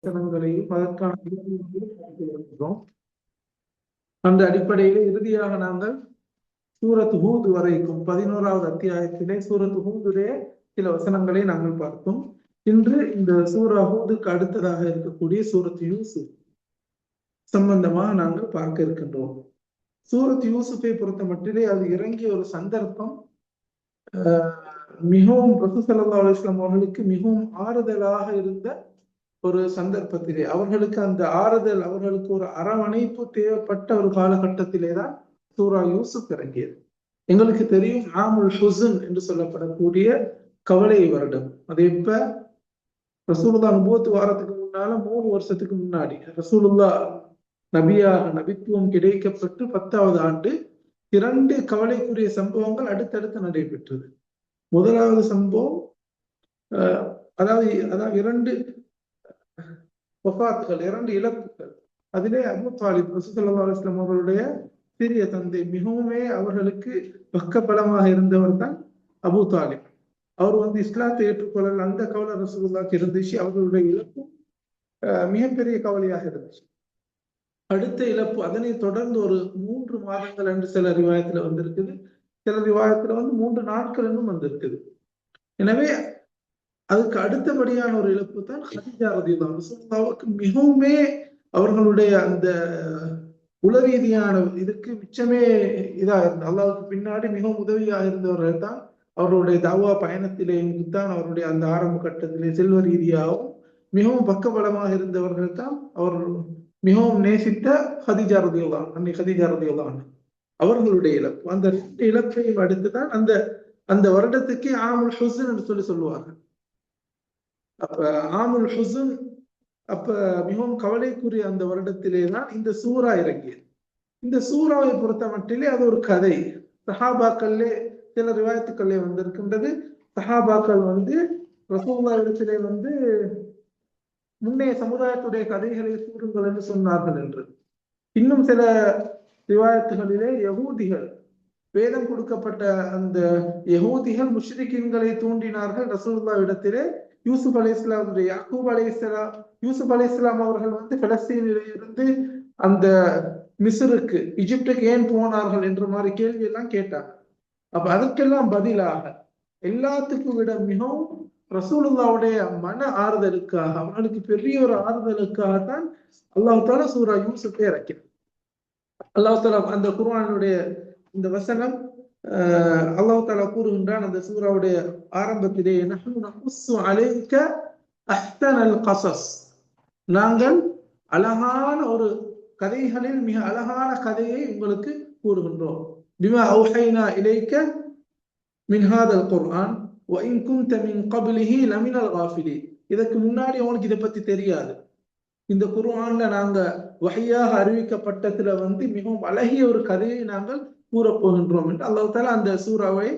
வசனங்களையும் அதற்கான விளக்கங்களையும் பார்த்து வருகிறோம். அந்த அடிப்படையிலே இறுதியாக நாங்கள் சூரத் ஹூத் வரைக்கும் 11வது அத்தியாயத்திலே சூரத் ஹூதுடைய சில வசனங்களை நாங்கள் பார்த்தோம். இன்று இந்த சூரா ஹூதுக்கு அடுத்ததாக இருக்கக்கூடிய சூரத் யூசுப் சம்பந்தமாக நாங்கள் பார்க்க இருக்கின்றோம். சூரத் யூசுஃபை பொறுத்த மட்டிலே அது இறங்கிய ஒரு சந்தர்ப்பம் மிகவும் ரசூல் ஸல்லல்லாஹு அலைஹி வஸல்லம் அவர்களுக்கு மிகவும் ஆறுதலாக இருந்த ஒரு சந்தர்ப்பத்திலே, அவர்களுக்கு அந்த ஆறுதல், அவர்களுக்கு ஒரு அரவணைப்பு தேவைப்பட்ட ஒரு காலகட்டத்திலே தான் சூரா யூசுப் இறங்கியது. எங்களுக்கு தெரியும், ஆமுல் ஹுஸ்ன் என்று சொல்லப்படக்கூடிய கவலை வருடம். அது எப்ப? ரசூலுல்லாஹ் நுபுவத் வாரத்துக்கு முன்னால 3 வருஷத்துக்கு முன்னாடி ரசூலுல்லாஹ் நபியாக நபித்துவம் கிடைக்கப்பட்டு 10வது ஆண்டு 2 கவலைக்குரிய சம்பவங்கள் அடுத்தடுத்து நடைபெற்றது. முதலாவது சம்பவம் அதாவது 2 வஃபாத்துகள், 2 இழப்புகள். அதிலே அபூ தாலிப் ரசூல் ஸல்லல்லாஹு அலைஹி வஸல்லம் அவர்களுடைய சிறிய தந்தை, மிகவுமே அவர்களுக்கு பக்கபலமாக இருந்தவர் தான் அபூ தாலிப். அவர் இஸ்லாத்தை ஏற்றுக்கொள்ளல், அந்த கவலை ரசூலுல்லாஹ்க்கு இருந்துச்சு. அவர்களுடைய இழப்பும் மிகப்பெரிய கவலையாக இருந்துச்சு. அடுத்த இழப்பு, அதனை தொடர்ந்து ஒரு 3 மாதங்கள் என்று சில ரிவாயத்துல வந்திருக்குது, சில ரிவாயத்துல 3 நாட்கள் என்றும் வந்திருக்குது. எனவே அதுக்கு அடுத்தபடியான ஒரு இழப்பு தான் ஹதீஜா ரலியல்லாஹு அன்ஹா. ரசூலுல்லாஹ்வுக்கு மிகவுமே அவர்களுடைய அந்த உளரீதியான இதுக்கு மிச்சமே இதா இருந்த, அல்லாஹ்வுக்கு பின்னாடி மிகவும் உதவியாக இருந்தவர்கள் தான். அவர்களுடைய தாவா பயணத்திலே தான், அவருடைய அந்த ஆரம்ப கட்டத்திலே செல்வ ரீதியாகவும் மிகவும் பக்கபலமாக இருந்தவர்கள் தான் அவர் மிகவும் நேசித்த ஹதீஜா ரலியல்லாஹு அன்ஹா, அன்னை ஹதீஜா ரலியல்லாஹு அன்ஹா. அவர்களுடைய இழப்பு, அந்த 2 இழப்பையும் அடுத்துதான் அந்த வருடத்துக்கு ஆமுல் ஹுஸ்ன் என்று சொல்லுவார்கள். அப்ப ஆமுல் ஹுஸ்ன், அப்ப மிகவும் கவலைக்குரிய அந்த வருடத்திலே தான் இந்த சூரா இறங்கியது. இந்த சூறாவை பொறுத்த மட்டிலே அது ஒரு கதை. சஹாபாக்களே சில ரிவாயத்துக்களே வந்திருக்கின்றது, சஹாபாக்கள் ரசூலுல்லாஹ் இடத்திலே முன்னைய சமுதாயத்துடைய கதைகளை கூறுங்கள் என்று சொன்னார்கள் என்று. இன்னும் சில ரிவாயத்துகளிலே யகூதிகள், வேதம் கொடுக்கப்பட்ட அந்த யகூதிகள் முஷ்ரிக்கீன்களை தூண்டினார்கள் ரசூலுல்லாஹ் இடத்திலே. யூசுப் அலைஹிஸ்ஸலாம், யாக்கூப் அலைஹிஸ்ஸலாம், யூசுப் அலைஹிஸ்ஸலாம் அவர்கள் பலஸ்தீனிலே இருந்து அந்த மிஸ்ருக்கு, எகிப்துக்கு ஏன் போனார்கள் என்ற மாதிரி கேள்வி எல்லாம் கேட்டாங்க. அப்ப அதுக்கெல்லாம் பதிலாக, எல்லாத்துக்கும் விட மிகவும் ரசூலுல்லாஹ்வுடைய மன ஆறுதலுக்காக, அவர்களுக்கு பெரிய ஒரு ஆறுதலுக்காகத்தான் அல்லாஹ் தஆலா சூரா யூசுஃபை இறக்கினார். அல்லாஹ் தஆலா அந்த குர்ஆனுடைய இந்த வசனம், அல்லாஹ் தஆலா கூறுகின்றான் அந்த சூராவுடைய ஆரம்பத்திலே, நஹ்னு நகுஸ்ஸு அலைக அஹ்ஸனல் கஸஸ், நாங்கள் அழகான ஒரு கதைகளில் மிக அழகான கதையை உங்களுக்கு கூறுகின்றோம். பிமா அவ்ஹைனா இலைக மின் ஹாதல் குர்ஆன் வ இன் குன்த மின் கப்லிஹி லமினல் காஃபிலீன். இதற்கு முன்னாடி உங்களுக்கு இதை பத்தி தெரியாது, இந்த குர்ஆன்ல நாங்க வஹியாக அறிவிக்கப்பட்டதுல மிகவும் அழகிய ஒரு கதையை நாங்கள் கூறப்போகின்றோம் என்று அல்லாஹ் தஆலா அந்த சூராவை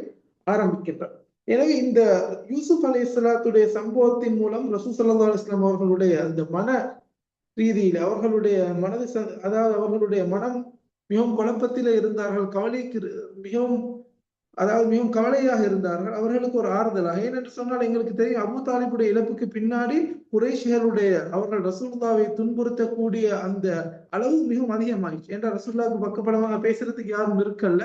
ஆரம்பிக்கின்றார். எனவே இந்த யூசுப் அலைஹிஸ்ஸலாத்துடைய சம்பவத்தின் மூலம் ரசூல் ஸல்லல்லாஹு அலைஹி வஸல்லம் அவர்களுடைய அந்த மன ரீதியில், அவர்களுடைய மனது, அதாவது அவர்களுடைய மனம் மிகவும் குழப்பத்திலே இருந்தார்கள், கவலைக்கு மிகவும் கவலையாக இருந்தார்கள். அவர்களுக்கு ஒரு ஆறுதலாக, ஏனென்று சொன்னால் எங்களுக்கு தெரியும், அபூ தாலிபுடைய இழப்புக்கு பின்னாடி குறைஷிகளுடைய, அவர்கள் ரசூலுல்லாவை துன்புறுத்தக்கூடிய அந்த அளவு மிகவும் அதிகமாயிடுச்சு. ஏன்னா ரசூலுல்லாவுக்கு பக்கபலமாக பேசுறதுக்கு யாரும் இருக்கல்ல.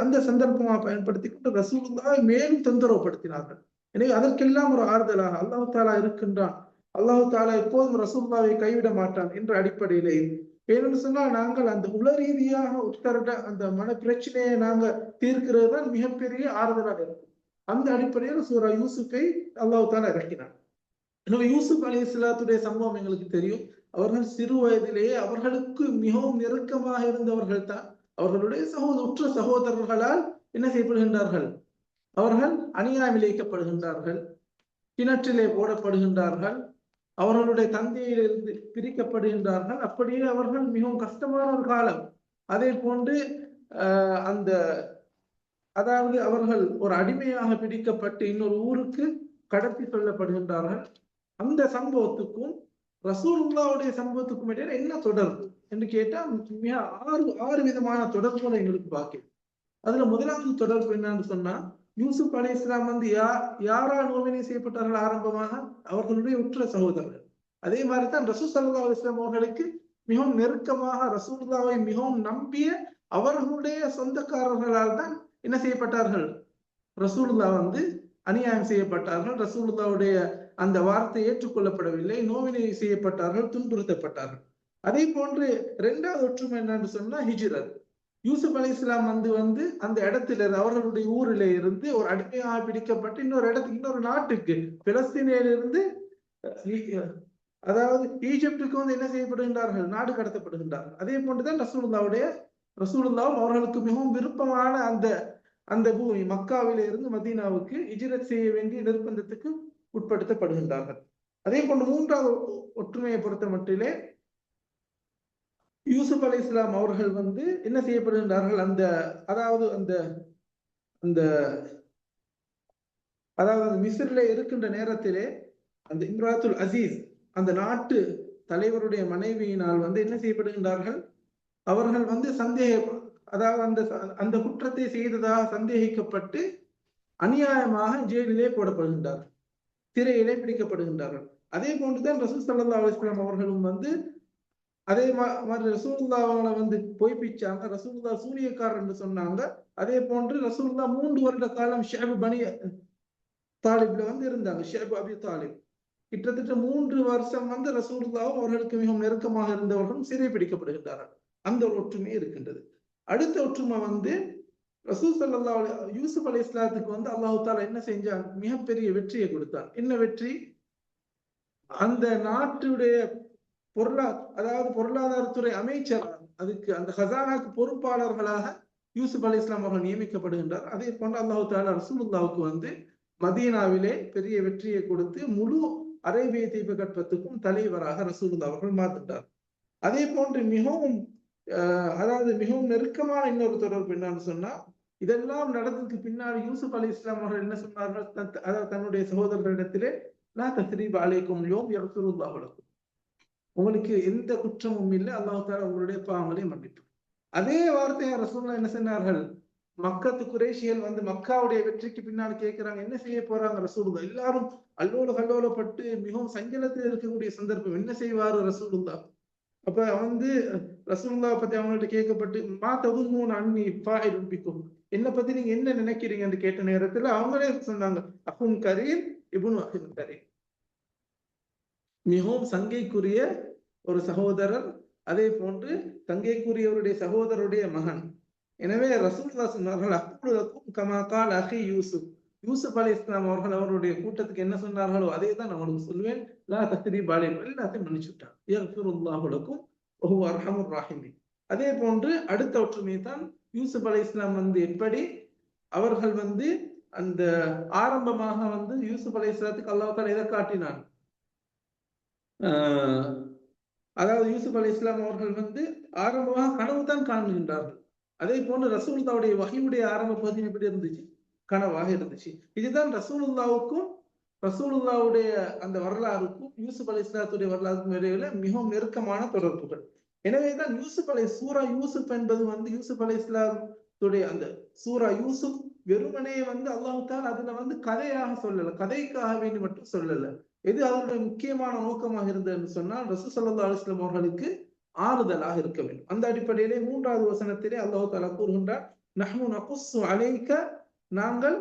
அந்த சந்தர்ப்பமாக பயன்படுத்தி கொண்டு ரசூலுல்லாவை மேலும் தொந்தரவுப்படுத்தினார்கள். எனவே அதற்கெல்லாம் ஒரு ஆறுதலாக அல்லாஹ் தஆலா இருக்கின்றான், அல்லாஹ் தஆலா எப்போதும் ரசூலுல்லாவை கைவிட மாட்டான் என்ற அடிப்படையிலே, ஏனென்று சொன்னால் நாங்கள் அந்த உள ரீதியாக உட்கரட அந்த மன பிரச்சனையை நாங்க தீர்க்கிறது தான் மிகப்பெரிய ஆறுதலாக இருக்கும். அந்த அடிப்படையில் சூரா யூசுஃபை அல்லாஹ் தஆலா இறக்கினார். எனவே யூசுப் அலைஹிஸ்ஸலாத்துடைய சம்பவம் எங்களுக்கு தெரியும். அவர்கள் சிறு வயதிலேயே அவர்களுக்கு மிகவும் நெருக்கமாக இருந்தவர்கள் தான் அவர்களுடைய உற்ற சகோதரர்களால் என்ன செய்யப்படுகின்றார்கள்? அவர்கள் அநியாயம் இழைக்கப்படுகின்றார்கள், கிணற்றிலே போடப்படுகின்றார்கள், அவர்களுடைய தந்தையிலிருந்து பிரிக்கப்படுகின்றார்கள். அப்படியே அவர்கள் மிகவும் கஷ்டமான ஒரு காலம். அதே போன்று அதாவது அவர்கள் ஒரு அடிமையாக பிடிக்கப்பட்டு இன்னொரு ஊருக்கு கடத்தி செல்லப்படுகின்றார்கள். அந்த சம்பவத்துக்கும் ரசூலுல்லாஹ்வுடைய சம்பவத்துக்கும் இடையில என்ன தொடர்பு என்று கேட்டால் மிக 6 விதமான தொடர்புகளை எங்களுக்கு பார்க்கிறோம். அதுல முதலாவது தொடர்பு என்னன்னு சொன்னா, யூசுப் அலைஹிஸ்ஸலாம் யாரால் நோவினை செய்யப்பட்டார்கள்? ஆரம்பமாக அவர்களுடைய உற்ற சகோதரர்கள். அதே மாதிரிதான் ரசூல் ஸல்லல்லாஹு அலைஹி வஸல்லம் அவர்களுக்கு மிகவும் நெருக்கமாக ரசூலுல்லாவை மிகவும் நம்பிய அவர்களுடைய சொந்தக்காரர்களால் தான் என்ன செய்யப்பட்டார்கள், ரசூலுல்லா வந்து அநியாயம் செய்யப்பட்டார்கள், ரசூலுல்லாவுடைய அந்த வார்த்தை ஏற்றுக்கொள்ளப்படவில்லை, நோவினை செய்யப்பட்டார்கள், துன்புறுத்தப்பட்டார்கள். அதே போன்று இரண்டாவது ஒற்றுமை என்னன்னு சொன்னா ஹிஜ்ரத். யூசுப் அலைஹிஸ்ஸலாம் வந்து அந்த இடத்துல அவர்களுடைய ஊரில இருந்து ஒரு அடிமையாக பிடிக்கப்பட்டு இன்னொரு நாட்டுக்கு பிலஸ்தீனிலிருந்து அதாவது ஈஜிப்டுக்கு வந்து என்ன செய்யப்படுகின்றார்கள், நாடு கடத்தப்படுகின்றார்கள். அதே போன்றுதான் ரசூலுல்லாவும் அவர்களுக்கு மிகவும் விருப்பமான அந்த பூமி மக்காவில இருந்து மதீனாவுக்கு ஹிஜ்ரத் செய்ய வேண்டிய நிர்பந்தத்துக்கு உட்படுத்தப்படுகின்றார்கள். அதே போன்று மூன்றாவது ஒற்றுமையை பொறுத்த மட்டிலே யூசுப் அலைஹிஸ்ஸலாம் அவர்கள் வந்து என்ன செய்யப்படுகின்றார்கள், அதாவது மிஸ்ரிலே இருக்கின்ற நேரத்திலே அந்த இம்ராத்துல் அசீஸ் அந்த நாட்டு தலைவருடைய மனைவியினால் வந்து என்ன செய்யப்படுகின்றார்கள், அவர்கள் வந்து அதாவது அந்த குற்றத்தை செய்ததாக சந்தேகிக்கப்பட்டு அநியாயமாக ஜெயிலிலே போடப்படுகின்றார்கள், சிறையிலே பிடிக்கப்படுகின்றார்கள். அதே போன்றுதான் ரசூல் ஸல்லல்லாஹு அலைஹி வஸல்லம் அவர்களும் வந்து அதே மாதிரி ரசூலுல்லாஹ்வை வந்து பொய்ப்பிச்சாங்க, ரசூலுல்லாஹ் சூனியக்காரர் என்று சொன்னாங்க. அதே போன்று ரசூலுல்லாஹ் 3 வருட காலம் ஷைப் பனி தாலிப்ல வந்து இருந்தாங்க. ஷைப் அபி தாலிப் கிட்டத்தட்ட 3 வருஷம் வந்து ரசூலுல்லாஹ்வும் அவர்களுக்கு மிகவும் நெருக்கமாக இருந்தவர்களும் சிறை பிடிக்கப்படுகின்றார்கள். அந்த ஒரு ஒற்றுமை இருக்கின்றது. அடுத்த ஒற்றுமை வந்து ரசூல் ஸல்லல்லாஹு அலைஹி யூசுப் அலைஹிஸ்ஸலாத்துக்கு வந்து அல்லாஹ் தஆலா என்ன செஞ்சான், மிகப்பெரிய வெற்றியை கொடுத்தான். என்ன வெற்றி, அந்த நாட்டுடைய அதாவது பொருளாதாரத்துறை அமைச்சர், அதுக்கு அந்த ஹசானாக்கு பொறுப்பாளர்களாக யூசுப் அலைஹிஸ்ஸலாம் அவர்கள் நியமிக்கப்படுகின்றார். அதே போன்று அல்லாஹ் தஆலா ரசூலுல்லாஹ்வுக்கு வந்து மதீனாவிலே பெரிய வெற்றியை கொடுத்து முழு அரேபிய தீபகற்பத்துக்கும் தலைவராக ரசூலுல்லாஹ் அவர்கள் மாற்றிட்டார். அதே போன்று மிகவும் நெருக்கமான இன்னொரு தொடர்பு என்னன்னு சொன்னா, இதெல்லாம் நடந்ததுக்கு பின்னாடி யூசுப் அலைஹிஸ்ஸலாம் அவர்கள் என்ன சொன்னார்கள், அதாவது தன்னுடைய சகோதரர்களிடத்திலே லா தஸ்ரீப அலைக்கும் யௌம் யக்ஃபிருல்லாஹு லக்கும், உங்களுக்கு எந்த குற்றமும் இல்லை, அல்லாஹ் தஆலா உங்களுடைய பாவங்களை மன்னிப்பார். அதே வார்த்தையை ரசூலுல்லாஹ் என்ன சொன்னார்கள், மக்கத்து குறைஷிகள் வந்து மக்காவுடைய வெற்றிக்கு பின்னால் கேட்கிறாங்க, என்ன செய்ய போறாங்க ரசூலுல்லாஹ், எல்லாரும் அல்லோல கல்லோலப்பட்டு மிகவும் சஞ்சலத்தில் இருக்கக்கூடிய சந்தர்ப்பம், என்ன செய்வாரு ரசூலுல்லாஹ். அப்ப வந்து ரசூலுல்லாஹ் பத்தி அவங்கள்ட்ட கேட்கப்பட்டு மா ததுன்னூன அன்னி ஃபாயிலுன் பிக்கும், என்ன பத்தி நீங்க என்ன நினைக்கிறீங்கன்னு கேட்ட நேரத்துல அவங்களே சொன்னாங்க, அஹுன் கரீம் இப்னு அஹின் கரீம், மிகவும் சங்கைக்குரிய ஒரு சகோதரர், அதே போன்று தங்கைக்குரியவருடைய சகோதரருடைய மகன். எனவே ரசூலுல்லாஹ் சொன்னார்கள், அக்புலக்கும் கமா கால் அஹி யூசுப், யூசுப் அலைஹிஸ்ஸலாம் அவர்கள் அவருடைய கூட்டத்துக்கு என்ன சொன்னார்களோ அதே தான் நான் அவனுக்கு சொல்வேன், லா தஸ்ரீப அலைக்கும், எல்லாத்தையும் மன்னிச்சுட்டான், யக்ஃபிருல்லாஹு லக்கும் வஹுவ அர்ஹமுர் ராஹிமீன். அதே போன்று அடுத்த ஒற்றுமை தான் யூசுப் அலைஹிஸ்ஸலாம் வந்து எப்படி அவர்கள் வந்து அந்த ஆரம்பமாக வந்து யூசுப் அலைஹிஸ்ஸலாத்துக்கு அல்லாஹ் தஆலா எதை காட்டினான், அதாவது யூசுப் அலைஹிஸ்ஸலாம் அவர்கள் வந்து ஆரம்பமாக கனவு தான் காணுகின்றார்கள். அதே போன்று ரசூலுல்லாஹ்வுடைய வஹீயுடைய ஆரம்ப பகுதி எப்படி இருந்துச்சு, கனவாக இருந்துச்சு. இதுதான் ரசூலுல்லாஹ்வுடைய அந்த வரலாறுக்கும் யூசுப் அலைஹிஸ்ஸலாத்துடைய வரலாறுக்கும் இடையில மிகவும் நெருக்கமான தொடர்புகள். எனவேதான் சூரா யூசுப் என்பது வந்து யூசுப் அலைஹிஸ்ஸலாத்துடைய அந்த சூரா யூசுப் வெறுமனே வந்து அல்லாஹ் தஆலா அதுல வந்து கதையாக சொல்லல, கதைக்காக வேண்டி மட்டும் சொல்லல. எது அதனுடைய முக்கியமான நோக்கமாக இருந்ததுன்னு சொன்னால் ரசூல் ஸல்லல்லாஹு அலைஹி வஸல்லம் அவர்களுக்கு ஆறுதலாக இருக்க வேண்டும். அந்த அடிப்படையிலே 3வது வசனத்திலே அல்லாஹ் தஆலா கூறுகின்றார், நஹ்னு நகுஸ்ஸு அலைக, நாங்கள்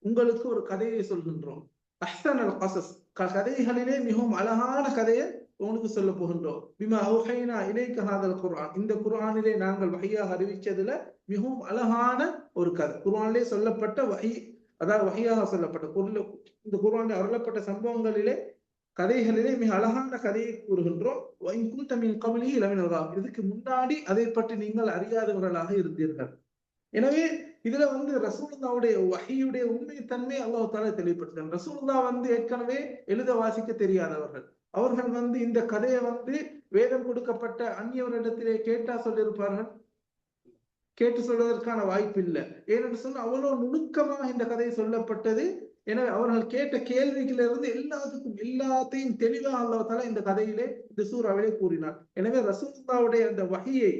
உங்களுக்கு ஒரு கதையை சொல்கின்றோம், அஹ்ஸனல் கஸஸ், கதைகளிலே மிகவும் அழகான கதையை உங்களுக்கு சொல்ல போகின்றோம், பிமா அவ்ஹைனா இலைக ஹாதல் குர்ஆன், இந்த குர்ஆனிலே நாங்கள் வஹியாக அறிவிச்சதுல மிகவும் அழகான ஒரு கதை, குர்ஆனிலே சொல்லப்பட்ட வஹி, அதாவது வஹியாக சொல்லப்பட்ட இந்த குர்ஆனில் அருளப்பட்ட சம்பவங்களிலே கதைகளிலே மிக அழகான கதையை கூறுகின்றோம். இதுக்கு முன்னாடி அதை பற்றி நீங்கள் அறியாதவர்களாக இருந்தீர்கள். எனவே இதுல வந்து ரசூலுல்லாஹ்வுடைய வஹீயுடைய உண்மைத்தன்மை அல்லாஹ் தஆலா தெளிவுபடுத்துகிறார். ரசூலுல்லாஹ் வந்து ஏற்கனவே எழுத வாசிக்க தெரியாதவர்கள், அவர்கள் வந்து இந்த கதையை வந்து வேதம் கொடுக்கப்பட்ட அந்நியவரிடத்திலே கேட்டா சொல்லியிருப்பார்கள், கேட்டு சொல்வதற்கான வாய்ப்பு இல்லை. ஏனென்று சொன்னால் அவ்வளவு நுணுக்கமாக இந்த கதையை சொல்லப்பட்டது. எனவே அவர்கள் கேட்ட கேள்விகளிலிருந்து எல்லாத்தையும் தெளிவாக அல்லாஹ் தஆலா இந்த கதையிலே இந்த சூறாவிலே கூறினார். எனவே ரசூலுல்லாஹ்வுடைய அந்த வஹீயை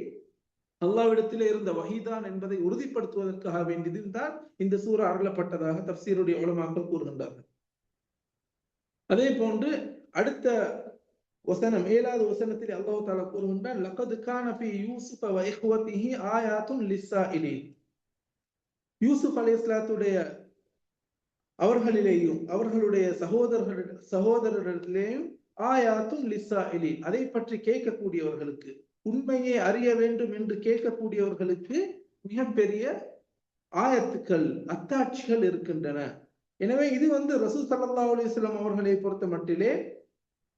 அல்லாஹ்விடத்திலே இருந்த வஹீதான் என்பதை உறுதிப்படுத்துவதற்காக வேண்டியதுதான் இந்த சூரா அருளப்பட்டதாக தஃப்சீருடைய உலமாக்கள் கூறுகின்றார்கள். அதே போன்று அடுத்த வசனம் 7வது வசனத்தில் அல்லாஹ் தஆலா கூறுகின்றான் லகத் கான ஃபீ யூசுஃப வ இஹ்வதிஹி ஆயாத்துன் லிஸ்ஸாயிலின். யூசுப் அலைஹிஸ்ஸலாத்துடைய அவர்களிலேயும் அவர்களுடைய சகோதரர்களிலேயும் ஆயாத்துன் லிஸ்ஸாயிலின், அதை பற்றி கேட்கக்கூடியவர்களுக்கு, உண்மையை அறிய வேண்டும் என்று கேட்கக்கூடியவர்களுக்கு மிகப்பெரிய ஆயத்துக்கள் அத்தாட்சிகள் இருக்கின்றன. எனவே இது ரசூல் ஸல்லல்லாஹு அலைஹி வஸல்லம் அவர்களை பொறுத்த மட்டிலே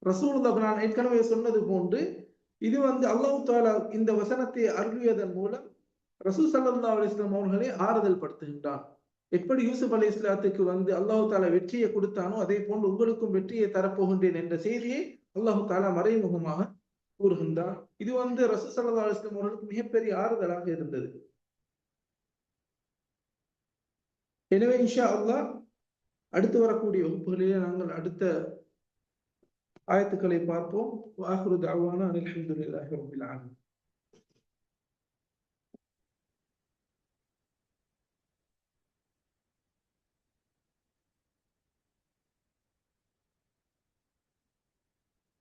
ரசூலுல்லாஹ் நான் ஏற்கனவே சொன்னது போன்று இது அல்லாஹ் தஆலா இந்த வசனத்தை அருளியதன் மூலம் ரசூல் ஸல்லல்லாஹு அலைஹி வஸல்லம் அவர்களை ஆறுதல் படுத்துகின்றான். எப்படி யூசுப் அலைஹிஸ்ஸலாத்துக்கு அல்லாஹ் தஆலா வெற்றியை கொடுத்தானோ அதே போன்று உங்களுக்கும் வெற்றியை தரப்போகின்றேன் என்ற செய்தியை அல்லாஹ் தஆலா மறைமுகமாக கூறுகின்றார். இது ரசூல் ஸல்லல்லாஹு அலைஹி வஸல்லம் அவர்களுக்கு மிகப்பெரிய ஆறுதலாக இருந்தது. எனவே இன்ஷா அல்லாஹ் அடுத்து வரக்கூடிய வகுப்புகளிலே நாங்கள் அடுத்த ஆயத்துக்களை பார்ப்போம். வாஹிரு தஅவானா அல்ஹம்துலில்லாஹி ரப்பில் ஆலமீன்.